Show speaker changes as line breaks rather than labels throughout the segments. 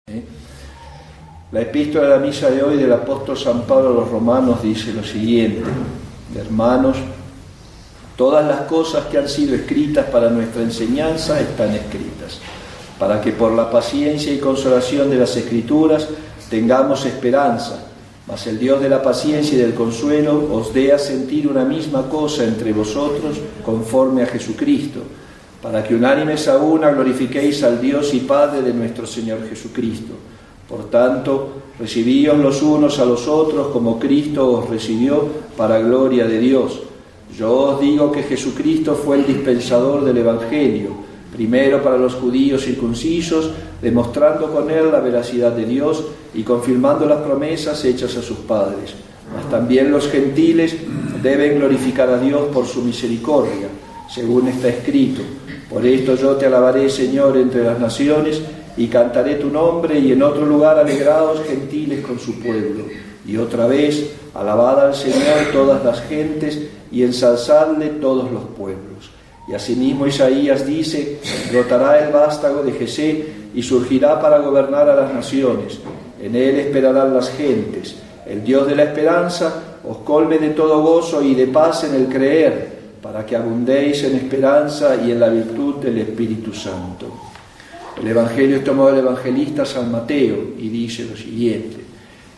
La epístola de la misa de hoy del apóstol San Pablo a los romanos dice lo siguiente: hermanos, todas las cosas que han sido escritas para nuestra enseñanza están escritas, para que por la paciencia y consolación de las Escrituras tengamos esperanza. Mas el Dios de la paciencia y del consuelo os dé a sentir una misma cosa entre vosotros conforme a Jesucristo, para que unánimes a una glorifiquéis al Dios y Padre de nuestro Señor Jesucristo. Por tanto, recibíos los unos a los otros como Cristo os recibió para gloria de Dios. Yo os digo que Jesucristo fue el dispensador del Evangelio, primero para los judíos circuncisos, demostrando con él la veracidad de Dios y confirmando las promesas hechas a sus padres. Mas también los gentiles deben glorificar a Dios por su misericordia, según está escrito: por esto yo te alabaré, Señor, entre las naciones, y cantaré tu nombre, y en otro lugar alegraos gentiles con su pueblo. Y otra vez, alabad al Señor todas las gentes, y ensalzadle todos los pueblos. Y asimismo Isaías dice: brotará el vástago de Jesé, y surgirá para gobernar a las naciones. En él esperarán las gentes. El Dios de la esperanza os colme de todo gozo y de paz en el creer, para que abundéis en esperanza y en la virtud del Espíritu Santo. El Evangelio es tomado del evangelista San Mateo y dice lo siguiente: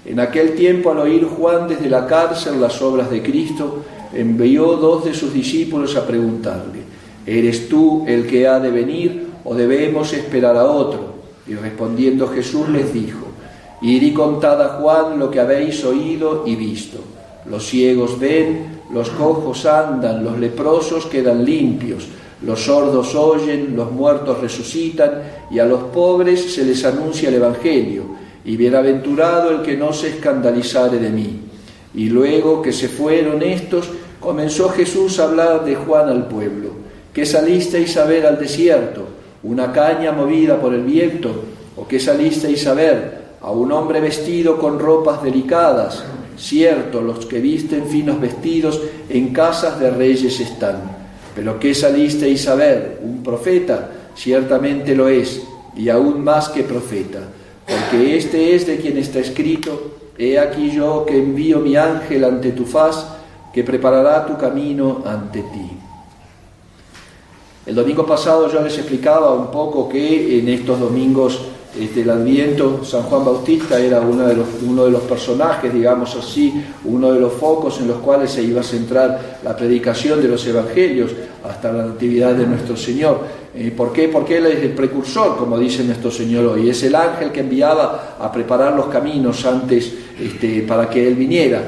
en aquel tiempo, al oír Juan desde la cárcel las obras de Cristo, envió 2 de sus discípulos a preguntarle: ¿eres tú el que ha de venir o debemos esperar a otro? Y respondiendo Jesús les dijo: id y contad a Juan lo que habéis oído y visto. Los ciegos ven, los cojos andan, los leprosos quedan limpios, los sordos oyen, los muertos resucitan, y a los pobres se les anuncia el Evangelio, y bienaventurado el que no se escandalizare de mí. Y luego que se fueron estos, comenzó Jesús a hablar de Juan al pueblo: ¿qué salisteis a ver al desierto? ¿Una caña movida por el viento? ¿O qué salisteis a ver? ¿A un hombre vestido con ropas delicadas? Cierto, los que visten finos vestidos en casas de reyes están. ¿Pero qué salisteis a ver? ¿Un profeta? Ciertamente lo es, y aún más que profeta, porque este es de quien está escrito: he aquí yo que envío mi ángel ante tu faz, que preparará tu camino ante ti. El domingo pasado yo les explicaba un poco que en estos domingos del Adviento, San Juan Bautista era uno de los personajes, digamos así, uno de los focos en los cuales se iba a centrar la predicación de los evangelios hasta la Natividad de nuestro Señor. ¿Por qué? Porque Él es el precursor, como dice nuestro Señor hoy. Es el ángel que enviaba a preparar los caminos antes para que Él viniera.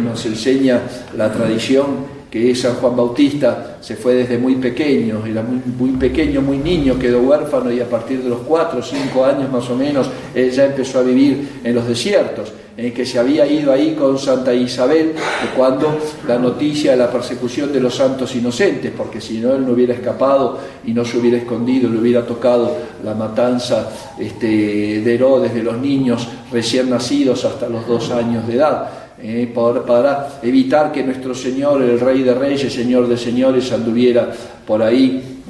Nos enseña la tradición que San Juan Bautista se fue desde muy pequeño, era muy pequeño, muy niño, quedó huérfano, y a partir de los 4 o 5 años más o menos, él ya empezó a vivir en los desiertos, en que se había ido ahí con Santa Isabel cuando la noticia de la persecución de los santos inocentes, porque si no, él no hubiera escapado y no se hubiera escondido, le hubiera tocado la matanza de Herodes de los niños recién nacidos hasta los 2 años de edad. Para evitar que nuestro Señor, el Rey de Reyes, Señor de Señores, anduviera por ahí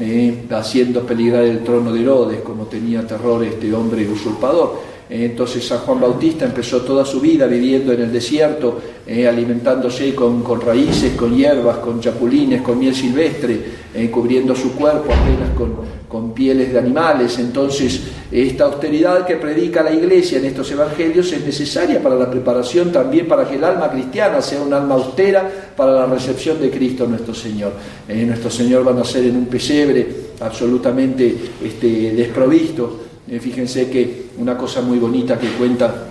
haciendo peligrar el trono de Herodes, como tenía terror este hombre usurpador. Entonces San Juan Bautista empezó toda su vida viviendo en el desierto, alimentándose con raíces, con hierbas, con chapulines, con miel silvestre, cubriendo su cuerpo apenas con pieles de animales. Entonces esta austeridad que predica la Iglesia en estos evangelios es necesaria para la preparación también, para que el alma cristiana sea un alma austera para la recepción de Cristo nuestro Señor. Nuestro Señor va a nacer en un pesebre absolutamente desprovisto. Fíjense que una cosa muy bonita que cuenta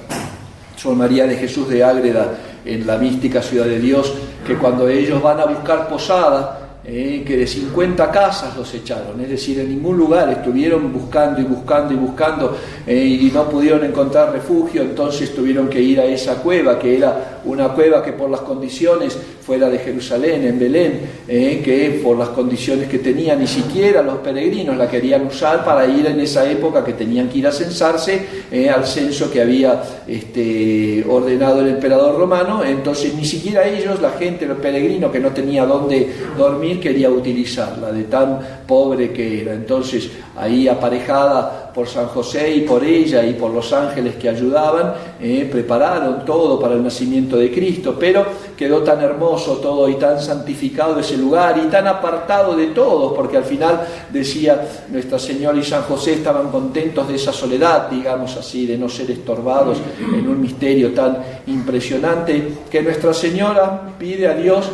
Sor María de Jesús de Ágreda en la mística Ciudad de Dios, que cuando ellos van a buscar posada, que de 50 casas los echaron, es decir, en ningún lugar estuvieron buscando y no pudieron encontrar refugio. Entonces tuvieron que ir a esa cueva, que era una cueva que por las condiciones fuera de Jerusalén, en Belén, que por las condiciones que tenía ni siquiera los peregrinos la querían usar para ir en esa época, que tenían que ir a censarse al censo que había ordenado el emperador romano. Entonces ni siquiera ellos, la gente, los peregrinos que no tenía dónde dormir, quería utilizarla, de tan pobre que era. Entonces ahí aparejada por San José y por ella y por los ángeles que ayudaban, prepararon todo para el nacimiento de Cristo, pero quedó tan hermoso todo y tan santificado ese lugar y tan apartado de todos, porque al final, decía Nuestra Señora y San José, estaban contentos de esa soledad, digamos así, de no ser estorbados en un misterio tan impresionante, que Nuestra Señora pide a Dios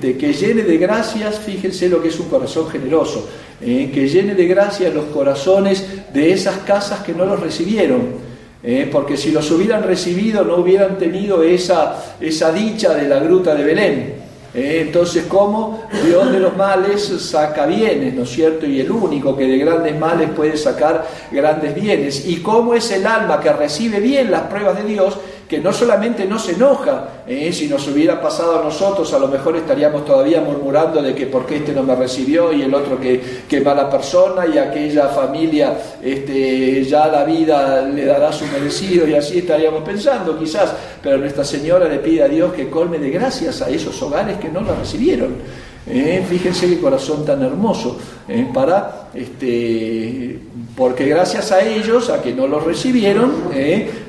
que llene de gracias. Fíjense lo que es un corazón generoso, que llene de gracias los corazones de esas casas que no los recibieron, porque si los hubieran recibido no hubieran tenido esa dicha de la gruta de Belén. Entonces, ¿cómo Dios de los males saca bienes, ¿no es cierto? Y el único que de grandes males puede sacar grandes bienes. Y cómo es el alma que recibe bien las pruebas de Dios, que no solamente no se enoja, si nos hubiera pasado a nosotros, a lo mejor estaríamos todavía murmurando de que por qué este no me recibió y el otro que mala persona y aquella familia ya la vida le dará su merecido, y así estaríamos pensando quizás, pero Nuestra Señora le pide a Dios que colme de gracias a esos hogares que no la recibieron. Fíjense qué corazón tan hermoso, porque gracias a ellos, a que no los recibieron,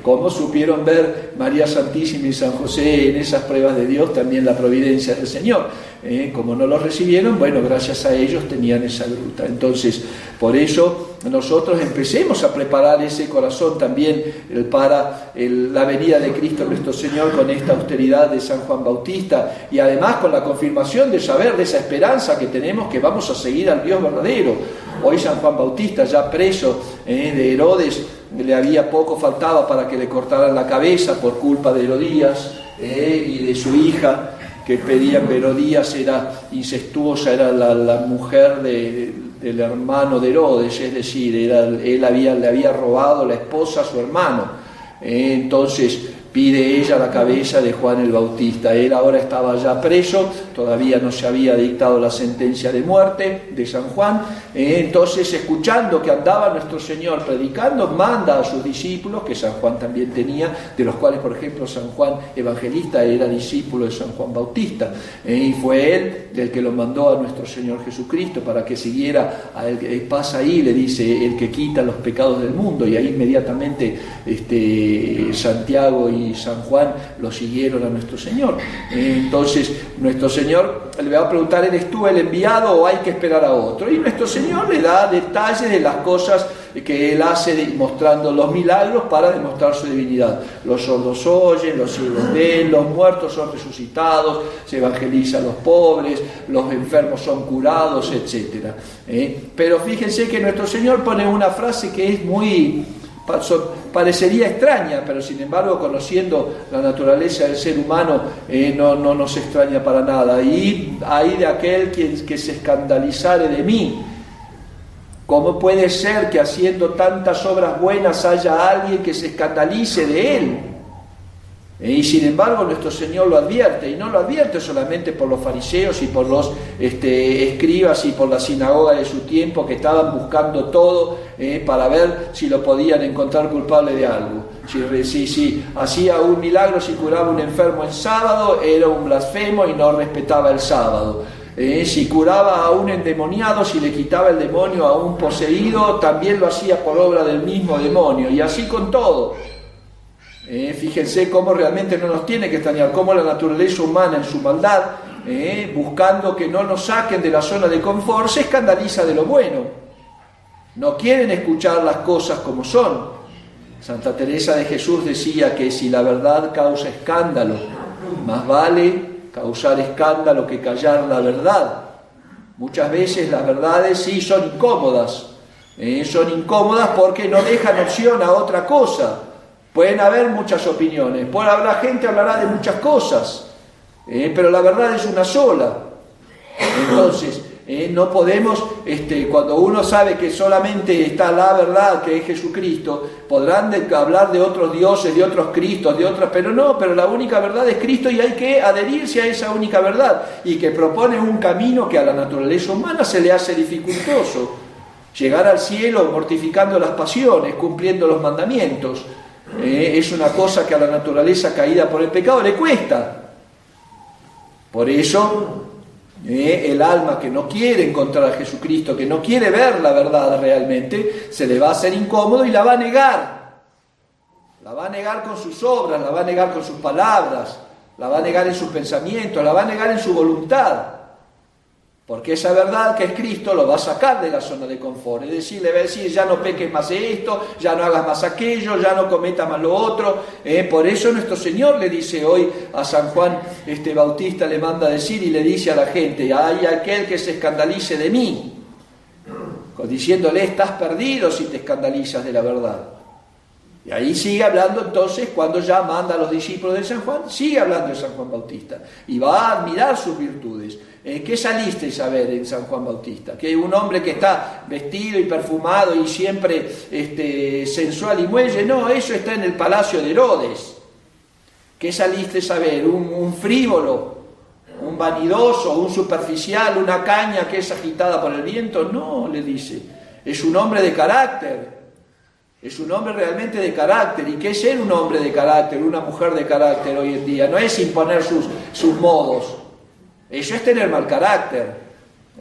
como supieron ver María Santísima y San José en esas pruebas de Dios, también la providencia del Señor. Como no los recibieron, bueno, gracias a ellos tenían esa gruta. Entonces, por eso nosotros empecemos a preparar ese corazón también para la venida de Cristo nuestro Señor, con esta austeridad de San Juan Bautista, y además con la confirmación de saber de esa esperanza que tenemos, que vamos a seguir al Dios verdadero. Hoy San Juan Bautista, ya preso de Herodes, le había poco faltaba para que le cortaran la cabeza por culpa de Herodías y de su hija, que pedían que Herodías era incestuosa, era la mujer del hermano de Herodes, es decir, le había robado la esposa a su hermano. Entonces pide ella la cabeza de Juan el Bautista. Él ahora estaba ya preso, todavía no se había dictado la sentencia de muerte de San Juan. Entonces, escuchando que andaba nuestro Señor predicando, manda a sus discípulos, que San Juan también tenía, de los cuales, por ejemplo, San Juan Evangelista era discípulo de San Juan Bautista, y fue él el que lo mandó a nuestro Señor Jesucristo para que siguiera. Pasa ahí, le dice, el que quita los pecados del mundo, y ahí inmediatamente Santiago y San Juan lo siguieron a nuestro Señor. Entonces nuestro Señor le va a preguntar, ¿eres tú el enviado o hay que esperar a otro? Y nuestro Señor le da detalles de las cosas que Él hace, mostrando los milagros para demostrar su divinidad. Los sordos oyen, los ciegos ven, los muertos son resucitados, se evangeliza a los pobres, los enfermos son curados, etc. Pero fíjense que nuestro Señor pone una frase que es muy... parecería extraña, pero sin embargo, conociendo la naturaleza del ser humano, no nos extraña para nada. Y hay de aquel que se escandalizare de mí. ¿Cómo puede ser que haciendo tantas obras buenas haya alguien que se escandalice de él? Y sin embargo nuestro Señor lo advierte, y no lo advierte solamente por los fariseos y por los escribas y por la sinagoga de su tiempo, que estaban buscando todo para ver si lo podían encontrar culpable de algo. Si hacía un milagro, si curaba un enfermo en sábado, era un blasfemo y no respetaba el sábado. Si curaba a un endemoniado, si le quitaba el demonio a un poseído, también lo hacía por obra del mismo demonio, y así con todo. Fíjense cómo realmente no nos tiene que extrañar, cómo la naturaleza humana en su maldad, buscando que no nos saquen de la zona de confort, se escandaliza de lo bueno. No quieren escuchar las cosas como son. Santa Teresa de Jesús decía que si la verdad causa escándalo, más vale causar escándalo que callar la verdad. Muchas veces las verdades sí son incómodas porque no dejan opción a otra cosa. Pueden haber muchas opiniones, la gente hablará de muchas cosas, pero la verdad es una sola. Entonces, no podemos, cuando uno sabe que solamente está la verdad, que es Jesucristo, podrán hablar de otros dioses, de otros cristos, pero la única verdad es Cristo, y hay que adherirse a esa única verdad, y que propone un camino que a la naturaleza humana se le hace dificultoso. Llegar al cielo mortificando las pasiones, cumpliendo los mandamientos. Es una cosa que a la naturaleza caída por el pecado le cuesta. Por eso El alma que no quiere encontrar a Jesucristo, que no quiere ver la verdad realmente, se le va a hacer incómodo y la va a negar. La va a negar con sus obras, la va a negar con sus palabras, la va a negar en sus pensamientos, la va a negar en su voluntad. Porque esa verdad que es Cristo lo va a sacar de la zona de confort. Es decir, le va a decir, ya no peques más de esto, ya no hagas más aquello, ya no cometas más lo otro. Por eso nuestro Señor le dice hoy a San Juan Bautista, le manda a decir y le dice a la gente, hay aquel que se escandalice de mí. Diciéndole, estás perdido si te escandalizas de la verdad. Y ahí sigue hablando entonces, cuando ya manda a los discípulos de San Juan, sigue hablando de San Juan Bautista y va a admirar sus virtudes. ¿Qué salisteis a ver en San Juan Bautista? Que un hombre que está vestido y perfumado y siempre sensual y muelle, no, eso está en el palacio de Herodes. ¿Qué salisteis a ver? Un frívolo, un vanidoso, un superficial, una caña que es agitada por el viento. No, le dice, es un hombre de carácter. Es un hombre realmente de carácter. ¿Y qué es ser un hombre de carácter, una mujer de carácter hoy en día? No es imponer sus modos. Eso es tener mal carácter.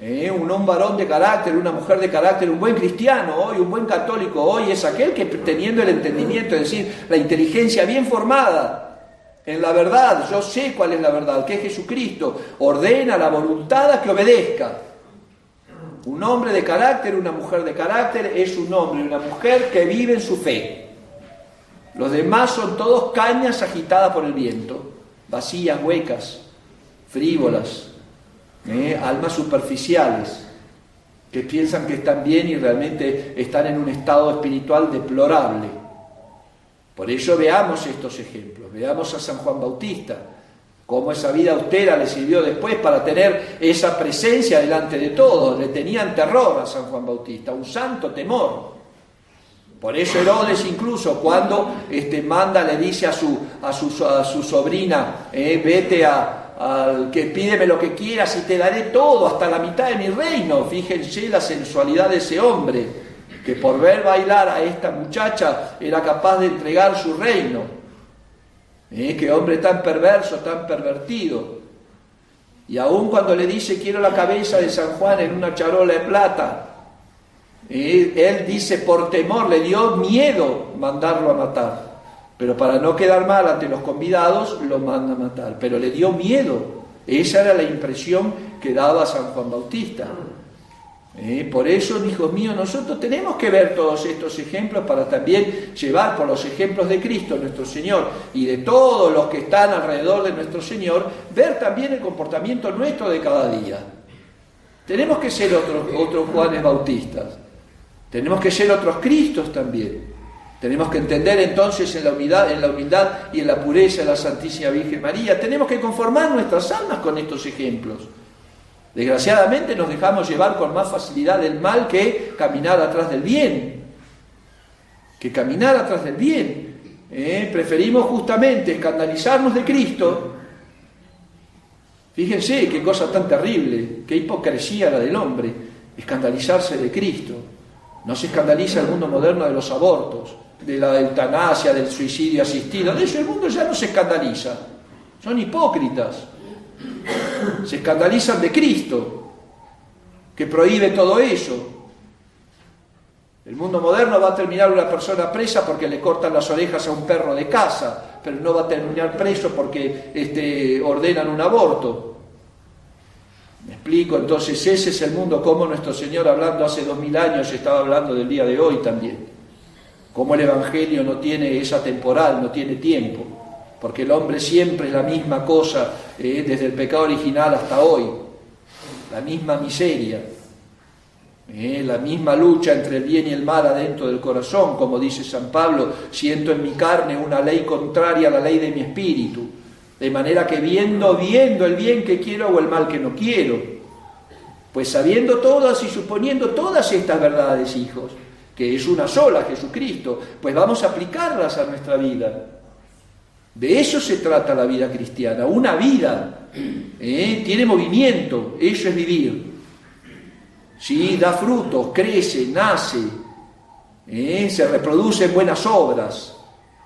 Un varón de carácter, una mujer de carácter, un buen cristiano hoy, un buen católico hoy, es aquel que teniendo el entendimiento, es decir, la inteligencia bien formada en la verdad, yo sé cuál es la verdad, que es Jesucristo, ordena la voluntad a que obedezca. Un hombre de carácter, una mujer de carácter, es un hombre y una mujer que vive en su fe. Los demás son todos cañas agitadas por el viento, vacías, huecas, frívolas, almas superficiales, que piensan que están bien y realmente están en un estado espiritual deplorable. Por eso veamos estos ejemplos, veamos a San Juan Bautista, cómo esa vida austera le sirvió después para tener esa presencia delante de todos. Le tenían terror a San Juan Bautista, un santo temor. Por eso Herodes incluso cuando manda, le dice a su sobrina, vete al que pídeme lo que quieras y te daré todo, hasta la mitad de mi reino. Fíjense la sensualidad de ese hombre, que por ver bailar a esta muchacha era capaz de entregar su reino. Qué hombre tan perverso, tan pervertido. Y aún cuando le dice quiero la cabeza de San Juan en una charola de plata, él dice por temor, le dio miedo mandarlo a matar, pero para no quedar mal ante los convidados lo manda a matar, pero le dio miedo. Esa era la impresión que daba San Juan Bautista. Por eso, hijos míos, nosotros tenemos que ver todos estos ejemplos para también llevar por los ejemplos de Cristo, nuestro Señor, y de todos los que están alrededor de nuestro Señor, ver también el comportamiento nuestro de cada día. Tenemos que ser otros Juanes Bautistas, tenemos que ser otros Cristos también. Tenemos que entender entonces en la humildad y en la pureza de la Santísima Virgen María. Tenemos que conformar nuestras almas con estos ejemplos. Desgraciadamente nos dejamos llevar con más facilidad del mal que caminar atrás del bien. Preferimos justamente escandalizarnos de Cristo. Fíjense qué cosa tan terrible, qué hipocresía la del hombre, escandalizarse de Cristo. No se escandaliza el mundo moderno de los abortos, de la eutanasia, del suicidio asistido. De eso el mundo ya no se escandaliza. Son hipócritas. Se escandalizan de Cristo, que prohíbe todo eso. El mundo moderno va a terminar una persona presa porque le cortan las orejas a un perro de casa, pero no va a terminar preso porque ordenan un aborto. ¿Me explico? Entonces ese es el mundo, como nuestro Señor, hablando hace 2000 años, estaba hablando del día de hoy también. Como el Evangelio no tiene esa temporal, no tiene tiempo, porque el hombre siempre es la misma cosa, desde el pecado original hasta hoy, la misma miseria, la misma lucha entre el bien y el mal adentro del corazón, como dice San Pablo, siento en mi carne una ley contraria a la ley de mi espíritu, de manera que viendo el bien que quiero o el mal que no quiero. Pues sabiendo todas y suponiendo todas estas verdades, hijos, que es una sola, Jesucristo, pues vamos a aplicarlas a nuestra vida. De eso se trata la vida cristiana, una vida, tiene movimiento, eso es vivir. Sí, da frutos, crece, nace, se reproduce en buenas obras.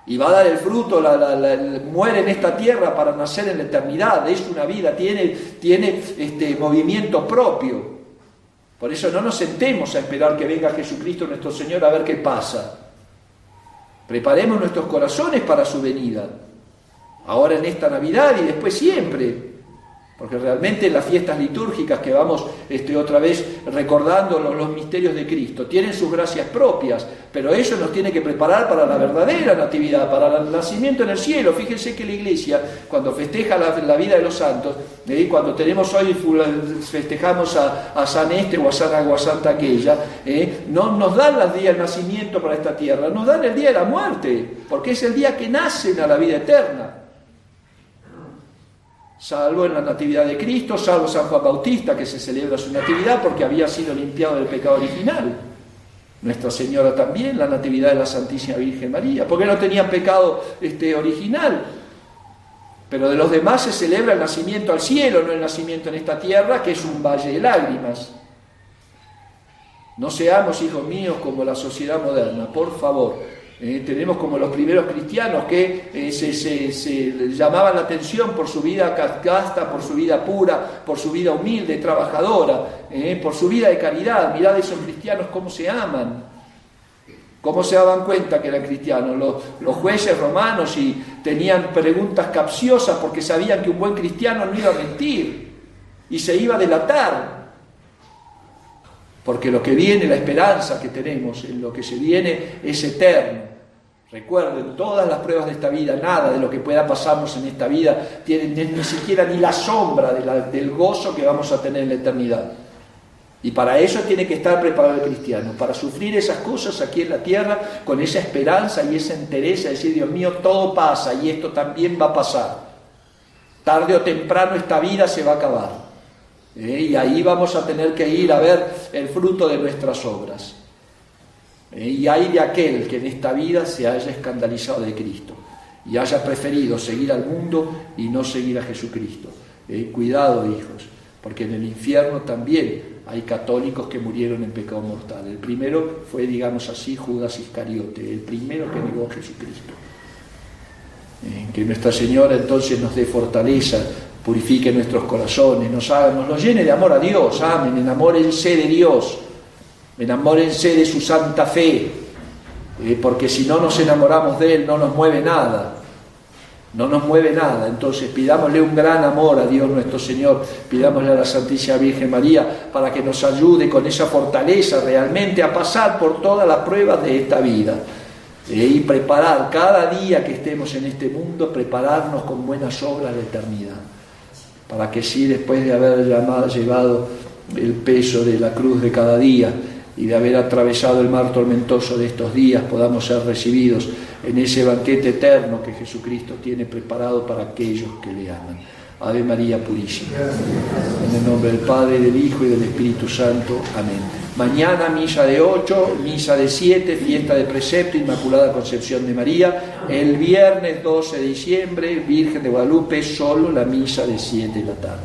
y va a dar el fruto, muere en esta tierra para nacer en la eternidad. Es una vida, tiene movimiento propio. Por eso no nos sentemos a esperar que venga Jesucristo nuestro Señor a ver qué pasa. Preparemos nuestros corazones para su venida, ahora en esta Navidad y después siempre. Porque realmente las fiestas litúrgicas que vamos otra vez recordando los misterios de Cristo tienen sus gracias propias, pero eso nos tiene que preparar para la verdadera natividad, para el nacimiento en el cielo. Fíjense que la Iglesia, cuando festeja la vida de los santos, cuando tenemos hoy, festejamos a San Este o a Santa aquella, no nos dan el día del nacimiento para esta tierra, nos dan el día de la muerte, porque es el día que nacen a la vida eterna. Salvo en la Natividad de Cristo, salvo San Juan Bautista, que se celebra su Natividad porque había sido limpiado del pecado original. Nuestra Señora también, la Natividad de la Santísima Virgen María, porque no tenían pecado original. Pero de los demás se celebra el nacimiento al cielo, no el nacimiento en esta tierra, que es un valle de lágrimas. No seamos, hijos míos, como la sociedad moderna, por favor. Tenemos como los primeros cristianos que se llamaban la atención por su vida casta, por su vida pura, por su vida humilde, trabajadora, por su vida de caridad. Mirad esos cristianos cómo se aman, cómo se daban cuenta que eran cristianos. Los jueces romanos y tenían preguntas capciosas porque sabían que un buen cristiano no iba a mentir y se iba a delatar. Porque lo que viene, la esperanza que tenemos, en lo que se viene, es eterno. Recuerden, todas las pruebas de esta vida, nada de lo que pueda pasarnos en esta vida, tienen ni siquiera ni la sombra del gozo que vamos a tener en la eternidad. Y para eso tiene que estar preparado el cristiano, para sufrir esas cosas aquí en la tierra, con esa esperanza y esa entereza, de decir, Dios mío, todo pasa y esto también va a pasar. Tarde o temprano esta vida se va a acabar. Y ahí vamos a tener que ir a ver el fruto de nuestras obras. Y hay de aquel que en esta vida se haya escandalizado de Cristo y haya preferido seguir al mundo y no seguir a Jesucristo. Cuidado, hijos, porque en el infierno también hay católicos que murieron en pecado mortal. El primero fue, digamos así, Judas Iscariote, el primero que negó a Jesucristo. Que Nuestra Señora entonces nos dé fortaleza, purifique nuestros corazones, nos los llene de amor a Dios. Amén. Enamórense de Dios, enamórense de su santa fe, porque si no nos enamoramos de Él no nos mueve nada, no nos mueve nada. Entonces pidámosle un gran amor a Dios nuestro Señor, pidámosle a la Santísima Virgen María para que nos ayude con esa fortaleza realmente a pasar por todas las pruebas de esta vida. Y preparar cada día que estemos en este mundo, prepararnos con buenas obras de eternidad, para que sí, después de haber llevado el peso de la cruz de cada día y de haber atravesado el mar tormentoso de estos días, podamos ser recibidos en ese banquete eterno que Jesucristo tiene preparado para aquellos que le aman. Ave María Purísima. En el nombre del Padre, del Hijo y del Espíritu Santo. Amén. Mañana misa de 8, misa de 7, fiesta de precepto, Inmaculada Concepción de María. El viernes 12 de diciembre, Virgen de Guadalupe, solo la misa de 7 de la tarde.